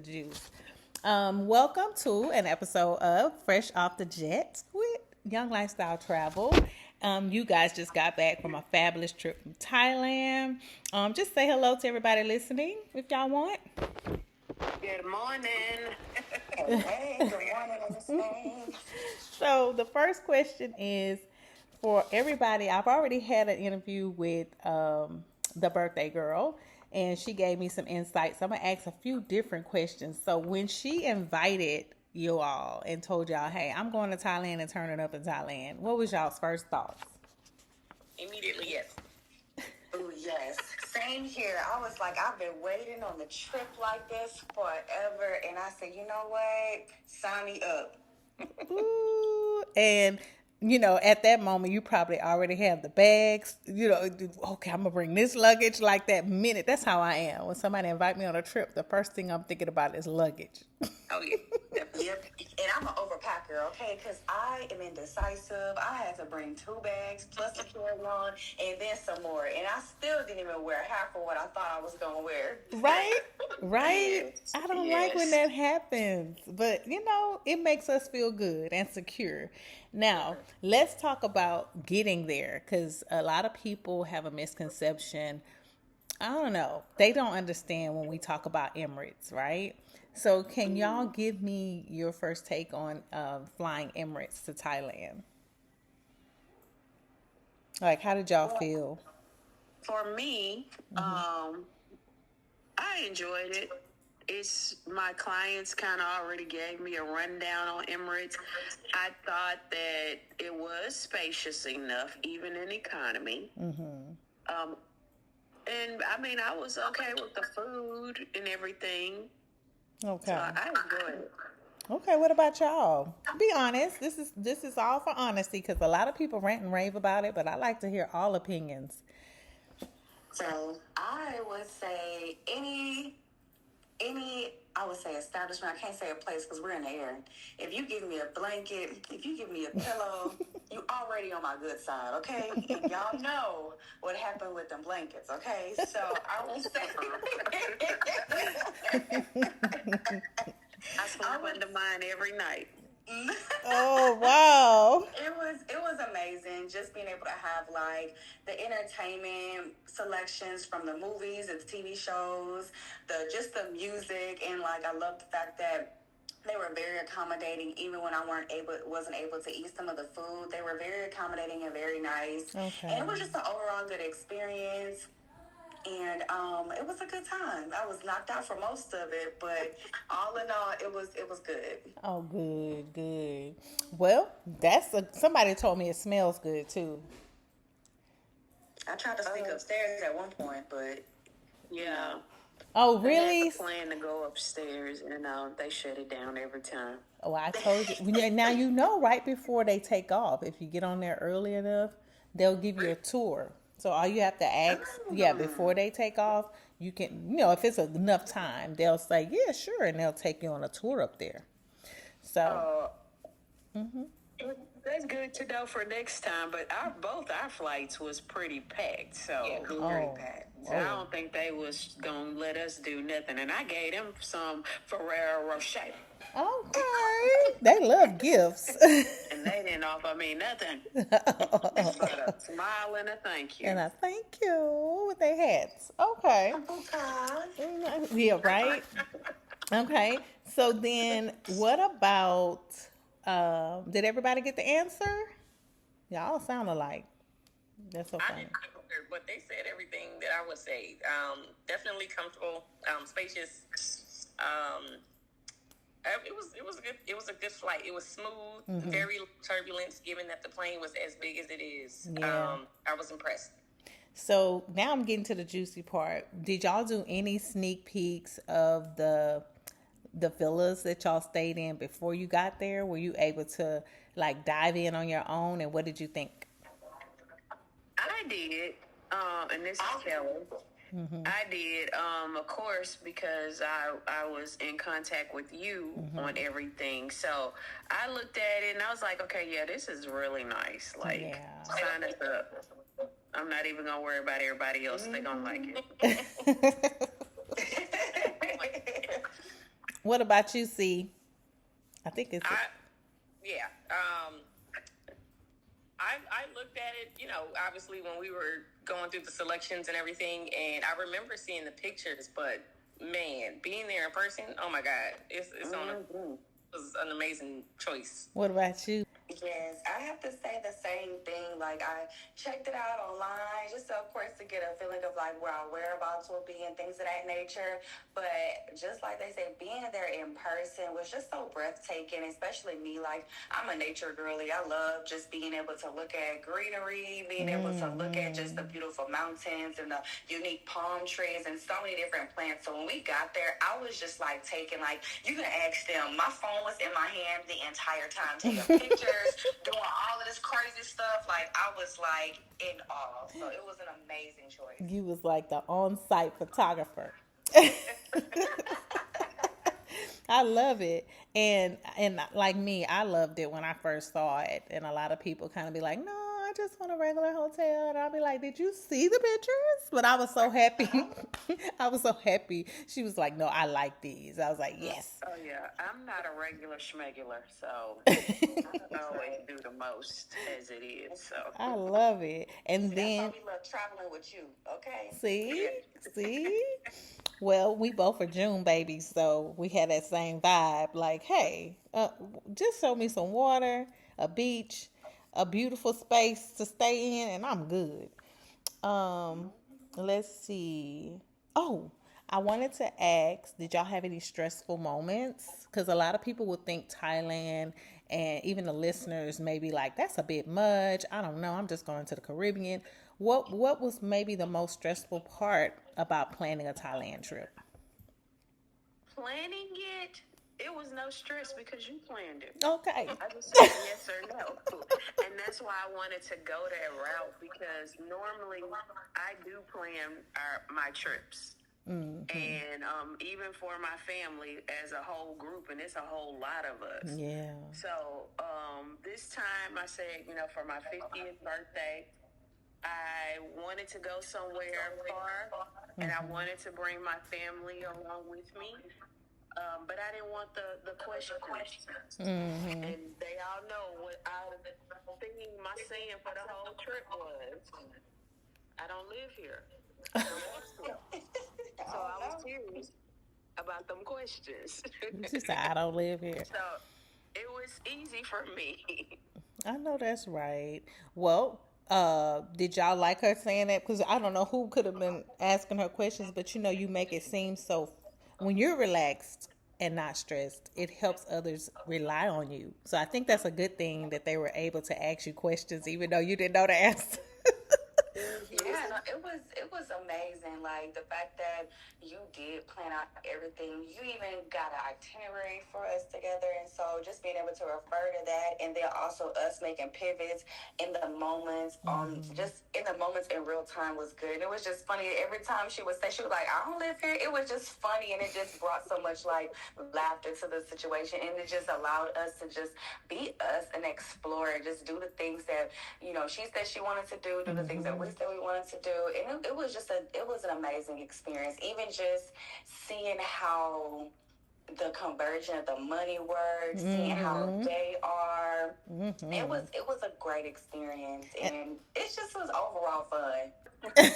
juice. Welcome to an episode of Fresh Off the Jet with Young Lifestyle Travel. You guys just got back from a fabulous trip from Thailand. Just say hello to everybody listening if y'all want. Good morning. Hey, good morning, listening. So the first question is for everybody. I've already had an interview with the birthday girl, and she gave me some insights. I'm gonna ask a few different questions. So when she invited you all and told y'all, "Hey, I'm going to Thailand and turning up in Thailand," what was y'all's first thoughts? Immediately, yes. Oh, yes. Same here. I was like, I've been waiting on the trip like this forever. And I said, you know what? Sign me up. Ooh, and at that moment, you probably already have the bags. Okay, I'm gonna bring this luggage like that minute. That's how I am. When somebody invite me on a trip, the first thing I'm thinking about is luggage. Oh, yeah. Yep. And I'm an overpacker, okay? Because I am indecisive. I had to bring 2 bags plus a carry-on and then some more. And I still didn't even wear half of what I thought I was going to wear. Right? Right? I don't like when Yes. that happens. But, it makes us feel good and secure. Now, let's talk about getting there because a lot of people have a misconception. I don't know. They don't understand when we talk about Emirates, right? So, can y'all give me your first take on flying Emirates to Thailand? Like, how did y'all Well, feel? For me, I enjoyed it. It's my clients kind of already gave me a rundown on Emirates. I thought that it was spacious enough, even in economy. Um, and I mean, I was okay with the food and everything, so Okay. I enjoyed it. Okay, what about y'all? Be honest. This is all for honesty because a lot of people rant and rave about it, but I like to hear all opinions. so I would say I would say establishment. I can't say a place because we're in the air. If you give me a blanket, if you give me a pillow, you already on my good side, okay? And y'all know what happened with them blankets, okay? So I would say I sleep under mine every night. Oh, wow. it was amazing just being able to have like the entertainment selections from the movies and TV shows, the music, and like I love the fact that they were very accommodating even when I wasn't able to eat some of the food. They were very accommodating and very nice. And Okay. it was just an overall good experience. And it was a good time. I was knocked out for most of it, but all in all, it was good. Oh, good, good. Well, somebody told me it smells good too. I tried to sneak upstairs at one point, but Yeah. Oh, They had really? the plan to go upstairs, and they shut it down every time. Oh, I told you. Now right before they take off, if you get on there early enough, they'll give you a tour. So all you have to ask, yeah, before they take off, you can, if it's enough time, they'll say, yeah, sure, and they'll take you on a tour up there. So, Uh, that's good to know for next time. But both our flights was pretty packed, so very oh, bad. so I don't think they was gonna let us do nothing. And I gave them some Ferrero Rocher, okay. They love gifts. and they didn't offer me nothing but a smile and a thank you. And I thank you with their hats. Okay. Okay. Yeah, right? Okay. So then what about did everybody get the answer? Y'all sound alike. That's so I funny. didn't either, but they said everything that I would say. Definitely comfortable, spacious. Um, it was a good flight. It was smooth, very little turbulence, given that the plane was as big as it is. Yeah. I was impressed. So now I'm getting to the juicy part. Did y'all do any sneak peeks of the villas that y'all stayed in before you got there? Were you able to like dive in on your own, and what did you think? I did, and this is Kelly. I did, of course, because I was in contact with you on everything. So I looked at it and I was like, okay, yeah, this is really nice. Like, Yeah. sign us up. I'm not even gonna worry about everybody else. They're gonna like it. What about you, C? I think it's Yeah. I looked at it, obviously when we were going through the selections and everything, and I remember seeing the pictures, but man, being there in person, oh my God, it's on it was an amazing choice. What about you? Yes, I have to say the same thing. Like, I checked it out online just, of course, to get a feeling of, like, where our whereabouts will be and things of that nature. But just like they said, being there in person was just so breathtaking, especially me. Like, I'm a nature girly. I love just being able to look at greenery, being able to look at just the beautiful mountains and the unique palm trees and so many different plants. So when we got there, I was just, like, taking, like, you can ask them. My phone was in my hand the entire time, taking pictures, doing all of this crazy stuff. Like, I was like in awe. So it was an amazing choice. You was like the on-site photographer. I love it. And like me, I loved it when I first saw it. And a lot of people kind of be like, no, I just want a regular hotel. And I'll be like, did you see the pictures? But I was so happy. I was so happy. She was like, no, I like these. I was like, yes. Oh, yeah. I'm not a regular schmegular, so I always do the most as it is. So I love it. And then, that's why we love traveling with you, okay? see? Well, we both are June babies, so we had that same vibe. Like, hey, just show me some water, a beach, a beautiful space to stay in, and I'm good. Let's see. Oh, I wanted to ask, did y'all have any stressful moments? Because a lot of people would think Thailand, and even the listeners may be like, that's a bit much. I don't know. I'm just going to the Caribbean. What was maybe the most stressful part about planning a Thailand trip? planning it was no stress because you planned it. Okay. I just said yes or no. And that's why I wanted to go that route, because normally I do plan my trips. Mm-hmm. And even for my family as a whole group, and it's a whole lot of us. Yeah. So this time I said, for my 50th birthday, I wanted to go somewhere far, and I wanted to bring my family along with me. But I didn't want the questions. Mm-hmm. And they all know what I was thinking. My saying for the whole trip was, I don't live here. So I was serious about them questions. She said, I don't live here. So it was easy for me. I know that's right. Well, did y'all like her saying that? Because I don't know who could have been asking her questions, but you make it seem so, when you're relaxed and not stressed, it helps others rely on you. So I think that's a good thing that they were able to ask you questions, even though you didn't know the answer. Yeah, no, it was amazing. Like, the fact that you did plan out everything. You even got an itinerary for us together, and so just being able to refer to that, and then also us making pivots in the moments, just in the moments in real time was good. It was just funny. Every time she would say, she was like, I don't live here. It was just funny, and it just brought so much like laughter to the situation, and it just allowed us to just be us and explore and just do the things that she said she wanted to do the things that we said we wanted to do, and it was an amazing experience. Even just seeing how the conversion of the money works, seeing how they are, it was a great experience, and it just was overall fun.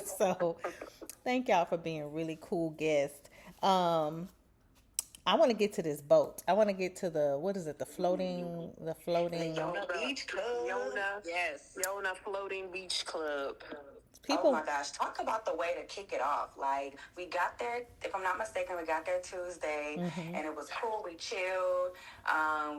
So, thank y'all for being really cool guests. I want to get to this boat. I want to get to the floating. Yona Beach Club. Yes. Yona Floating Beach Club. People, oh my gosh, talk about the way to kick it off. Like, we got there, if I'm not mistaken, we got there Tuesday, and it was cool. We chilled.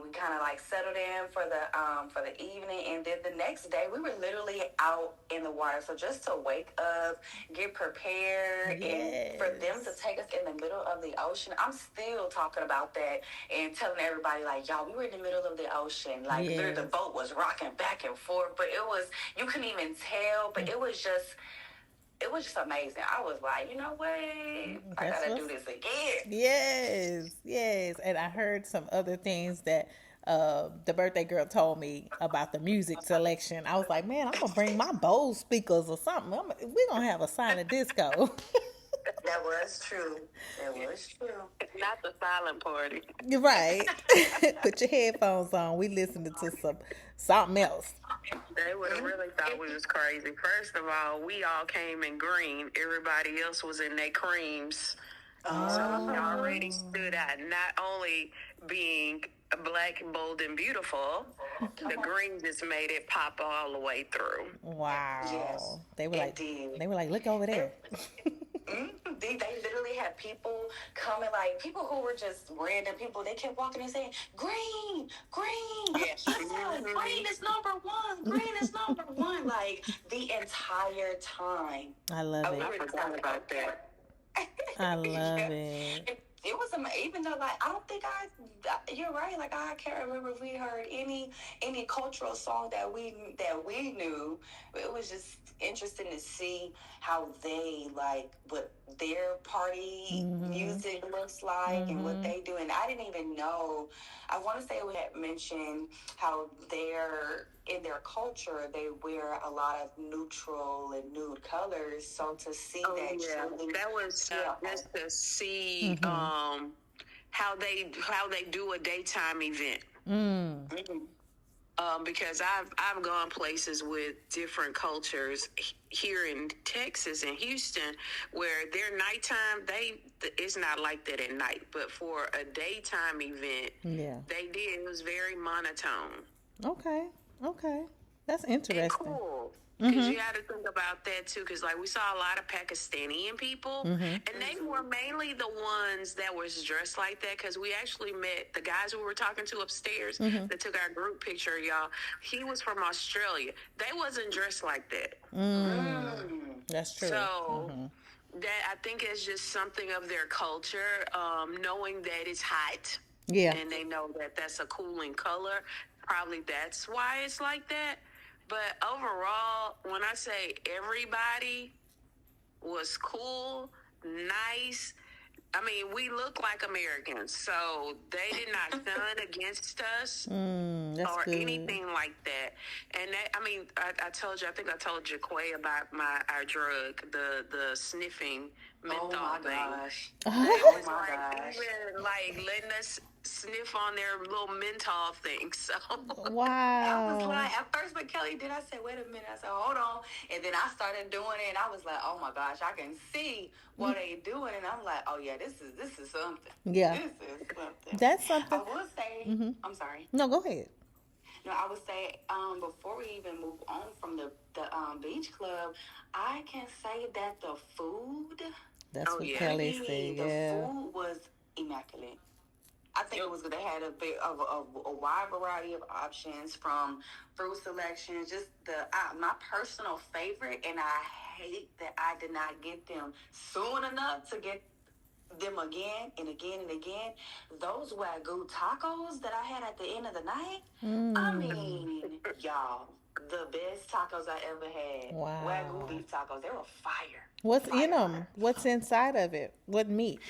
We kind of like settled in for the evening, and then the next day we were literally out in the water. So just to wake up, get prepared, and for them to take us in the middle of the ocean, I'm still talking about that and telling everybody, like, y'all, we were in the middle of the ocean. Like, literally the boat was rocking back and forth, but you couldn't even tell, but it was just amazing. I was like, you know what? I gotta do this again. Yes. And I heard some other things that the birthday girl told me about the music selection. I was like, man, I'm gonna bring my Bose speakers or something. We're gonna have a silent disco. That was true. That was true. Not the silent party. You're right. Put your headphones on. We listening to something else. They would have really thought we was crazy. First of all, we all came in green. Everybody else was in their creams. So we already stood out. Not only being black, bold, and beautiful, the green just made it pop all the way through. Wow. Yes, They were like, indeed. look over there. They literally had people coming, like people who were just random people. They kept walking and saying, "Green, green, Yes. listen, green is number one. Green is number one." Like the entire time. I love We it. were Forgot about that. I love Yeah. it. It was even though like I don't think you're right, like I can't remember if we heard any cultural song that we knew. It was just interesting to see how they like what their party music looks like and what they do. And I didn't even know, I want to say we had mentioned how in their culture they wear a lot of neutral and nude colors. So to see That was just to see how they do a daytime event. Because I've gone places with different cultures here in Texas and Houston where their nighttime it's not like that at night, but for a daytime event, they did. It was very monotone. Okay. That's interesting. And cool. Because you had to think about that too. Because like we saw a lot of Pakistani people, and they were mainly the ones that was dressed like that. Because we actually met the guys who we were talking to upstairs that took our group picture. Y'all, he was from Australia. They wasn't dressed like that. That's true. So that I think is just something of their culture, knowing that it's hot. Yeah. And they know that that's a cooling color. Probably that's why it's like that. But overall, when I say everybody was cool, nice, I mean, we look like Americans. So they did not stun against us or good. anything like that. And that, I mean, I told you, I think I told Jaquay about our drug, the sniffing menthol thing. Gosh. They Oh was my like, gosh. even like letting us sniff on their little menthol thing. So Wow. I was like, at first when Kelly did, I said, wait a minute. I said, hold on. And then I started doing it and I was like, oh my gosh, I can see what they doing. And I'm like, oh yeah, this is something. Yeah. This is something. That's something. I will say, I'm sorry. No, go ahead. No, I would say, before we even move on from the beach club, I can say that the food. That's what Kelly said. The food was immaculate. I think it was they had a bit of a wide variety of options, from fruit selection, just my personal favorite, and I hate that I did not get them soon enough to get them again and again and again. Those Wagyu tacos that I had at the end of the night, I mean, y'all, the best tacos I ever had. Wow. Wagyu beef tacos, they were fire. What's in them? What's inside of it? What meat?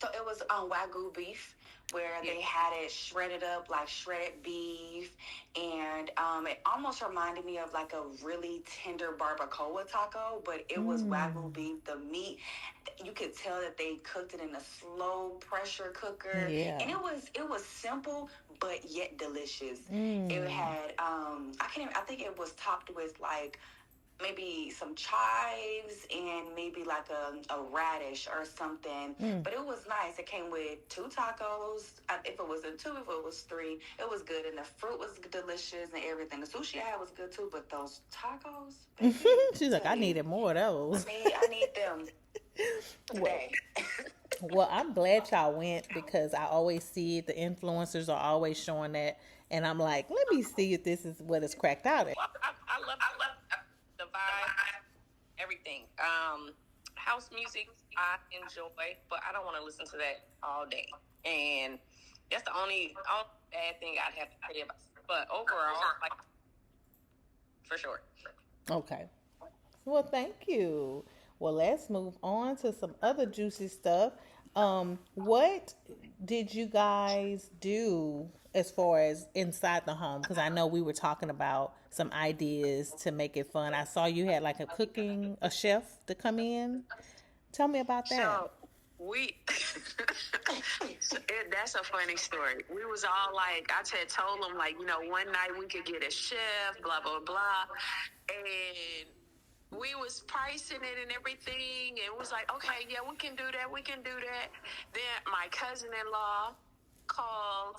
So it was Wagyu beef, where they had it shredded up like shredded beef, and it almost reminded me of like a really tender barbacoa taco, but it was Wagyu beef. The meat, you could tell that they cooked it in a slow pressure cooker, and it was simple but yet delicious. It had I think it was topped with like maybe some chives and maybe like a radish or something. But it was nice. It came with 2 tacos. If it was a 2, if it was 3, it was good. And the fruit was delicious and everything. The sushi I had was good too, but those tacos, baby, she's like, I needed more of those. I need them today. Well, I'm glad y'all went, because I always see it. The influencers are always showing that. And I'm like, let me see if this is what it's cracked out at. I love the vibe, everything. House music I enjoy, but I don't want to listen to that all day. And that's the only bad thing I'd have to say about it. But overall, like, for sure. Okay. Well, thank you. Well, let's move on to some other juicy stuff. What did you guys do as far as inside the home? Because I know we were talking about some ideas to make it fun. I saw you had like a chef to come in Tell me about that. So we, that's a funny story. We was all like, I told them like, one night we could get a chef, blah, blah, blah. And we was pricing it and everything. And it was like, okay, yeah, we can do that. We can do that. Then my cousin-in-law called,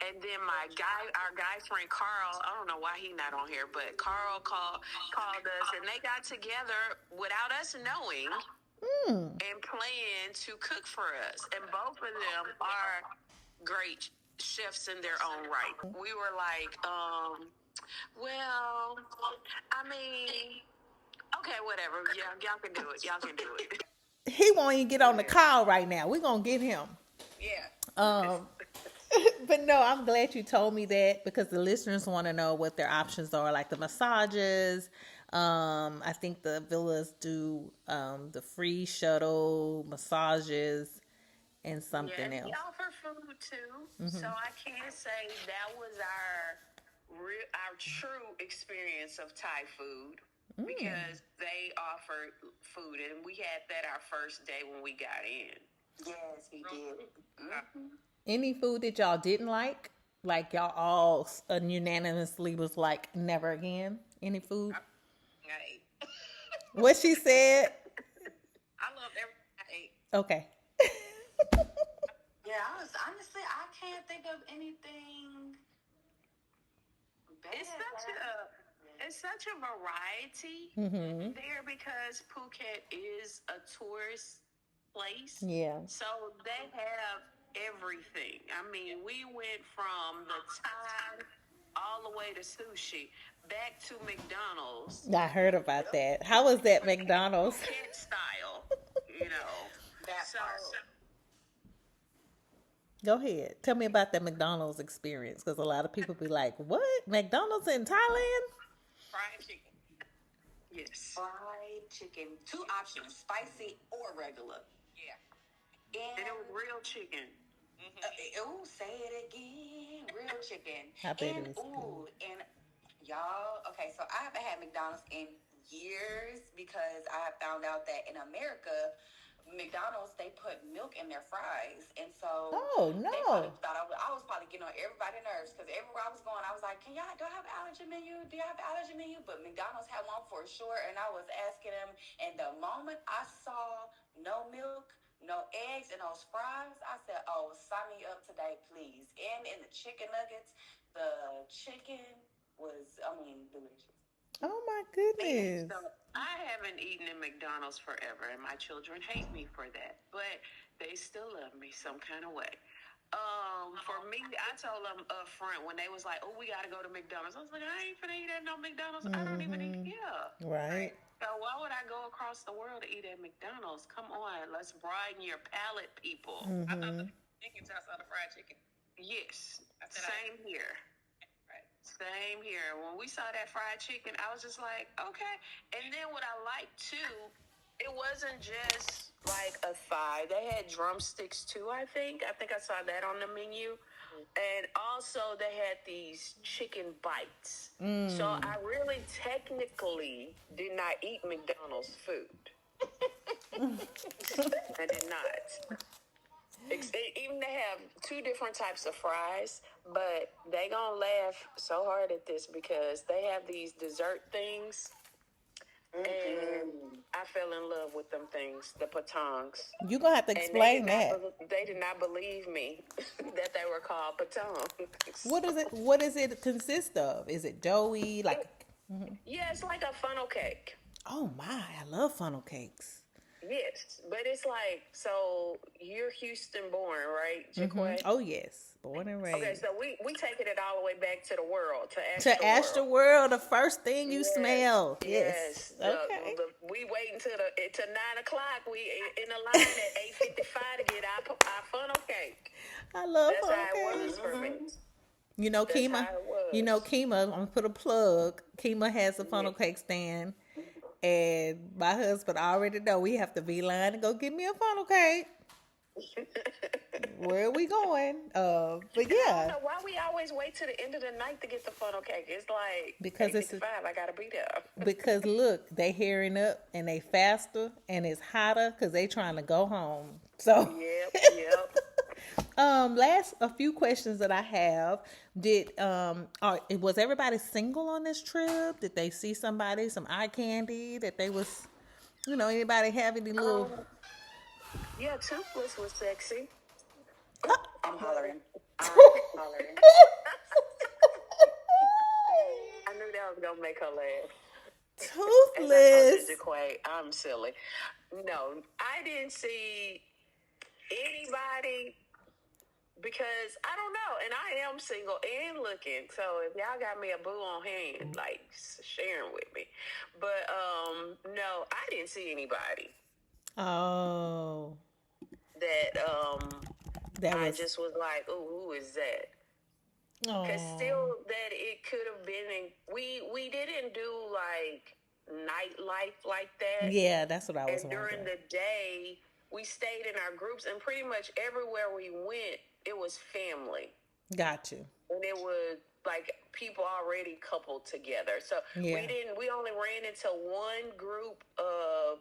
and then our guy friend Carl, I don't know why he not on here, but Carl called us, and they got together without us knowing and planned to cook for us. And both of them are great chefs in their own right. We were like, well, I mean, okay, whatever. Yeah, y'all can do it. Y'all can do it. He won't even get on the call right now. We're going to get him. Yeah. But no, I'm glad you told me that, because the listeners want to know what their options are, like the massages. I think the villas do the free shuttle massages and something else. We offer food too, so I can't say that was our true experience of Thai food, because they offered food, and we had that our first day when we got in. Yes, we did. Any food that y'all didn't like? Like y'all all unanimously was like, never again? Any food? I ate. What she said? I loved everything I ate. Okay. Yeah, I can't think of anything bad. It's such a variety there, because Phuket is a tourist place. Yeah. So they have everything. I mean, we went from the Thai all the way to sushi, back to McDonald's. I heard about that. How was that McDonald's? Phuket style, That So, part. Go ahead. Tell me about that McDonald's experience, because a lot of people be like, what? McDonald's in Thailand? Fried chicken. yes. Fried chicken. 2 options, spicy or regular. Yeah. And it was real chicken. Say it again. Real chicken. I bet and it was and y'all, okay, so I haven't had McDonald's in years, because I found out that in America, McDonald's, they put milk in their fries. And so Oh, they no. probably thought I was probably getting on everybody's nerves, because everywhere I was going, I was like, do y'all have an allergy menu? Do y'all have an allergy menu? But McDonald's had one for sure, and I was asking them, and the moment I saw no milk, no eggs, and those fries, I said, oh, sign me up today, please. And in the chicken nuggets, the chicken was, delicious. Oh, my goodness. So I haven't eaten in McDonald's forever, and my children hate me for that, but they still love me some kind of way. For me, I told them up front when they was like, "Oh, we got to go to McDonald's." I was like, "I ain't finna eat at no McDonald's. I don't even eat here." Right. So why would I go across the world to eat at McDonald's? Come on, let's broaden your palate, people. I thought the chicken toss out the fried chicken. Yes, I said same here. Right. Same here. When we saw that fried chicken, I was just like, okay. And then what I liked too, it wasn't just like a thigh. They had drumsticks too, I think. I saw that on the menu. And also they had these chicken bites. So I really technically did not eat McDonald's food. I did not. Even they have 2 different types of fries, but they gonna laugh so hard at this, because they have these dessert things, and I fell in love with them things, the patongs. You're going to have to explain that. They did not believe me that they were called patongs. What does it consist of? Is it doughy? Yeah, it's like a funnel cake. Oh, my. I love funnel cakes. Yes, but it's like, so you're Houston born, right, Jaquay? Oh, yes. Born and raised. Okay, so we taking it all the way back to the world, To Astor World, the first thing you smell. Yes. Okay. We waiting till 9:00. We in the line at 8:55 to get our funnel cake. I love That's funnel how it cakes. was for me. You know, That's Kima. how it was. You know, Kima. I'm gonna put a plug. Kima has a funnel cake stand, and my husband already know we have to be line and go get me a funnel cake. where are we going? But I don't yeah, know why we always wait to the end of the night to get the funnel cake. It's like because it's 8:55. I gotta be there. because look, they hearing up and they faster and it's hotter because they trying to go home. So, Yep. last a few questions that I have. Was everybody single on this trip? Did they see somebody, some eye candy that they was, anybody have any little? Yeah, Toothless was sexy. I'm hollering. I'm hollering. I knew that was gonna make her laugh. Toothless. I'm silly. No, I didn't see anybody because I don't know, and I am single and looking. So if y'all got me a boo on hand, like sharing with me, but no, I didn't see anybody Oh, that I just was like, oh, who is that? Because still that it could have been, we didn't do like nightlife like that. Yeah, that's what I was and wondering. during the day, we stayed in our groups, and pretty much everywhere we went, it was family. Got you. And it was like people already coupled together. So Yeah. we only ran into one group of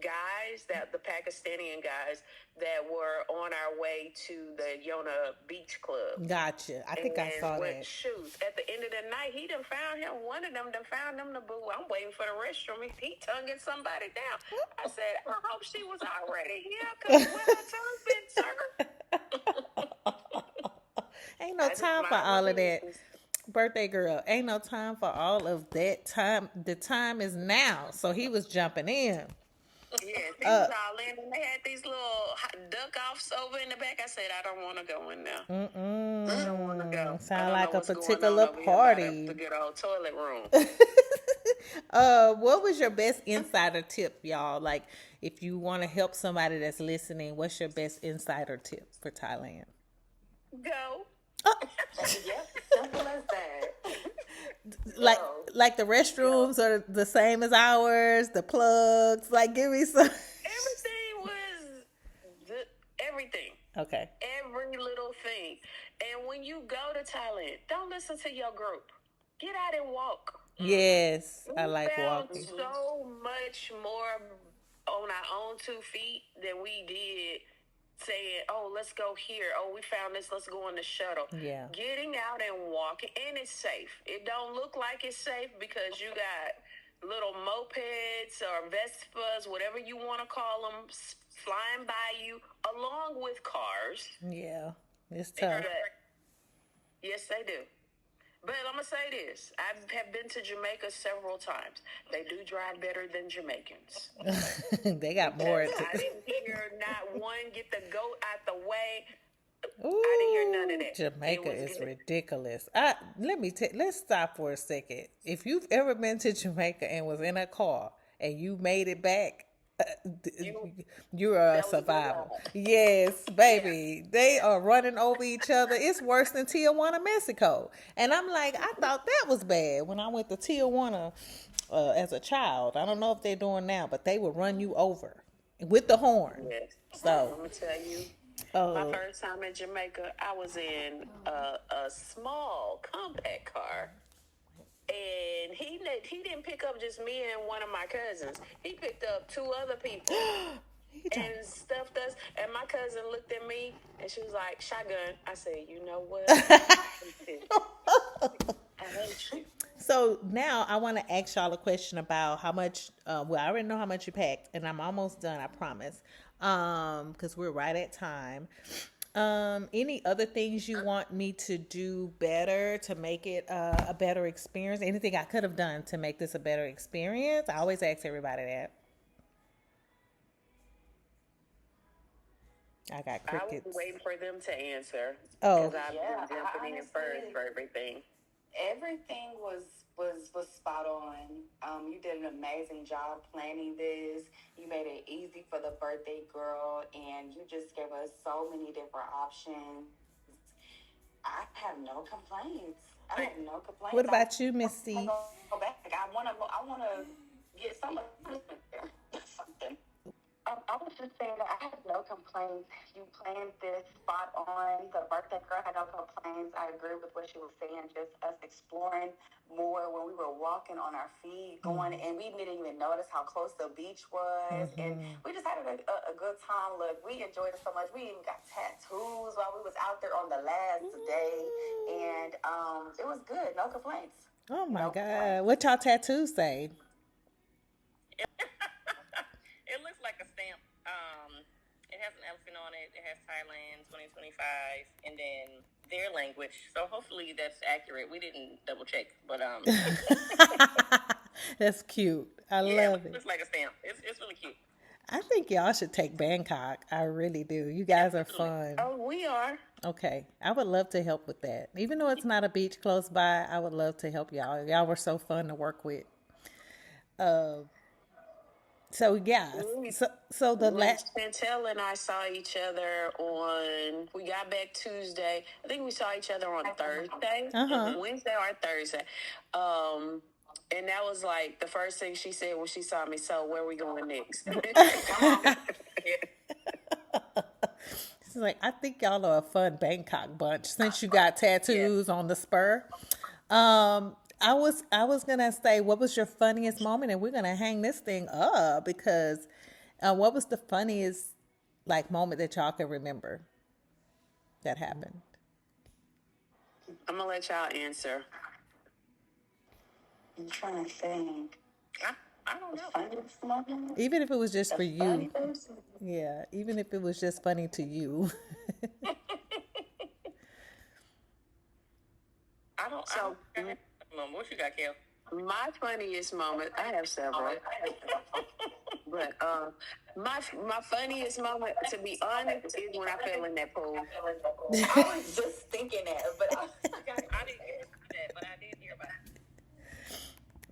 guys, that the Pakistani guys that were on our way to the Yona Beach Club. Gotcha. I think I saw that. Shoot, at the end of the night, he done found him. One of them done found him the boo. I'm waiting for the restroom. He tonguing somebody down. I said, I hope she was already here, because where her tongue been, sir? Ain't no time for all of that. Birthday girl, ain't no time for all of that time. The time is now. So he was jumping in. Yeah, he was all in, and they had these little duck offs over in the back. I said, I don't want to go in there. I don't want to go. Sound like a particular party. The good old toilet room. What was your best insider tip, y'all? Like, if you want to help somebody that's listening, what's your best insider tip for Thailand? Go. Yep, simple as that. Like the restrooms are the same as ours, the plugs, like give me some. Everything was everything. Okay. Every little thing. And when you go to Thailand, don't listen to your group. Get out and walk. Yes, I We like found walking. so much more on our own 2 feet than we did saying, oh, let's go here. Oh, we found this. Let's go on the shuttle. Yeah. Getting out and walking, and it's safe. It don't look like it's safe because you got little mopeds or Vespas, whatever you want to call them, flying by you, along with cars. Yeah, it's tough. Yes, they do. But I'm going to say this. I have been to Jamaica several times. They do drive better than Jamaicans. They got more. I didn't hear not one get the goat out the way. Ooh, I didn't hear none of that. Jamaica is ridiculous. Let's stop for a second. If you've ever been to Jamaica and was in a car and you made it back, you're a survivor. Yes, baby. Yeah. They are running over each other. It's worse than Tijuana, Mexico. And I'm like, I thought that was bad when I went to Tijuana as a child. I don't know if they're doing now, but they would run you over with the horn. Yes. So I'm gonna tell you, my first time in Jamaica, I was in a small compact car. And he didn't pick up just me and one of my cousins. He picked up 2 other people and stuffed us. And my cousin looked at me and she was like, shotgun. I said, you know what? I hate you. So now I want to ask y'all a question about how much, I already know how much you packed, and I'm almost done, I promise, because we're right at time. Any other things you want me to do better to make it a better experience? Anything I could have done to make this a better experience? I always ask everybody that. I got crickets. I was waiting for them to answer. Oh, because I've been jumping in first for everything. Everything was spot on. You did an amazing job planning this. You made it easy for the birthday girl, and you just gave us so many different options. I have no complaints. What about you, Miss C? Go back. I want to get something. I was just saying that I have no complaints. You planned this spot on. The birthday girl had no complaints. I agree with what she was saying. Just us exploring more when we were walking on our feet, going, and we didn't even notice how close the beach was. And we just had a good time. Look, we enjoyed it so much. We even got tattoos while we was out there on the last day. And it was good. No complaints. Oh my No God. complaints. What y'all tattoos say? It looks like a stamp. It has an elephant on it. It has Thailand 2025, and then their language. So hopefully that's accurate. We didn't double check, but That's cute. I love it it. looks like a stamp. It's really cute. I think y'all should take Bangkok. I really do. You guys are fun. Oh, we are. Okay. I would love to help with that. Even though it's not a beach close by, I would love to help y'all. Y'all were so fun to work with. So yeah. So the last Chantel and I saw each other on. We got back Tuesday. I think we saw each other on Thursday, Wednesday or Thursday. And that was like the first thing she said when she saw me. So where are we going next? Come on. She's like, I think y'all are a fun Bangkok bunch since you got tattoos on the spur. I was gonna say, what was your funniest moment, and we're gonna hang this thing up because what was the funniest moment that y'all can remember that happened? I'm gonna let y'all answer. I'm trying to think. I don't know. Funniest moment? Even if it was just for you. Funniest? Yeah, even if it was just funny to you. I don't. So- What you got, Kel? My funniest moment, I have several, but my funniest moment, to be honest, is when I fell in that pool. I was just thinking that, but I didn't hear that, but I did hear about it.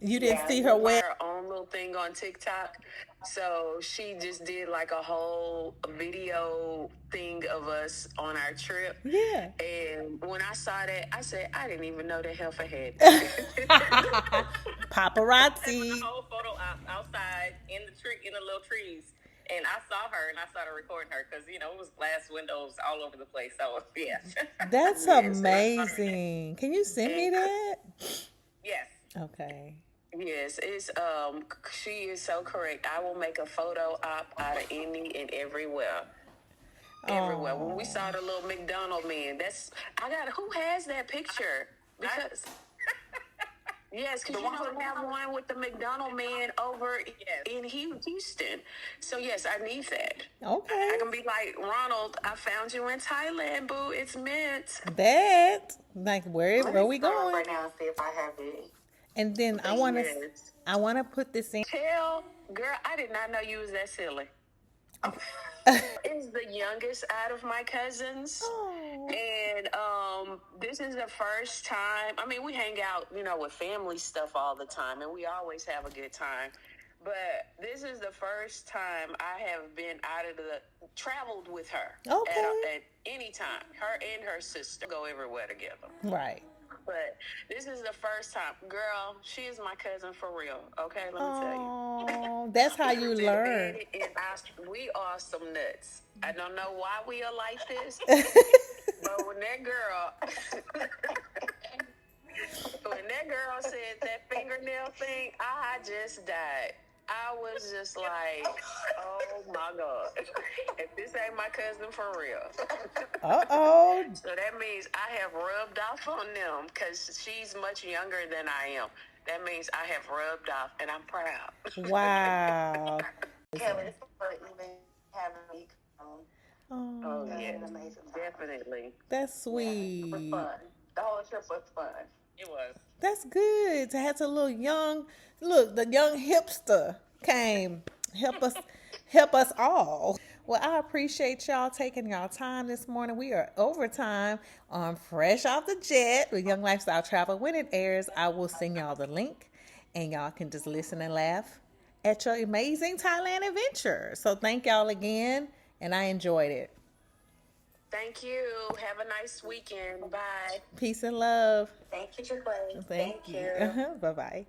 You didn't see her wet. Her own little thing on TikTok. So she just did like a whole video thing of us on our trip. Yeah. And when I saw that, I said, I didn't even know that heifer had. Paparazzi. A whole photo outside in the little trees, and I saw her and I started recording her because it was glass windows all over the place. So yeah. That's amazing. Can you send me that? Yes. Okay. Yes, it's she is so correct. I will make a photo op out of any and everywhere. Everywhere. When we saw the little McDonald's man, who has that picture? Because yes, because you have one with the McDonald's man over in Houston. So yes, I need that. Okay. I can be like, Ronald, I found you in Thailand, boo. It's meant. That where are we going? right now and see if I have it. And then I want to put this in. Girl, I did not know you was that silly. Is the youngest out of my cousins. Oh. And this is the first time. I mean, we hang out, with family stuff all the time, and we always have a good time. But this is the first time I have been traveled with her. Okay. At any time. Her and her sister go everywhere together. Right. But this is the first time. Girl, she is my cousin for real. Okay, let me tell you. Oh, that's how you learn. We are some nuts. I don't know why we are like this, but when that girl said that fingernail thing, I just died. I was just like, oh my God. If this ain't my cousin for real. Uh-oh. So that means I have rubbed off on them because she's much younger than I am. That means I have rubbed off, and I'm proud. Wow. Kevin, it's for even having me come. Oh, That's yeah, an amazing time. definitely. That's It was sweet. fun. The whole trip was fun. It was. That's good to have a little the young hipster came help us all. Well, I appreciate y'all taking y'all time this morning. We are overtime on Fresh Off the Jet with Young Lifestyle Travel. When it airs, I will send y'all the link, and y'all can just listen and laugh at your amazing Thailand adventure. So thank y'all again, and I enjoyed it. Thank you. Have a nice weekend. Bye. Peace and love. Thank you, Chick-fil-A. Thank you. Bye-bye.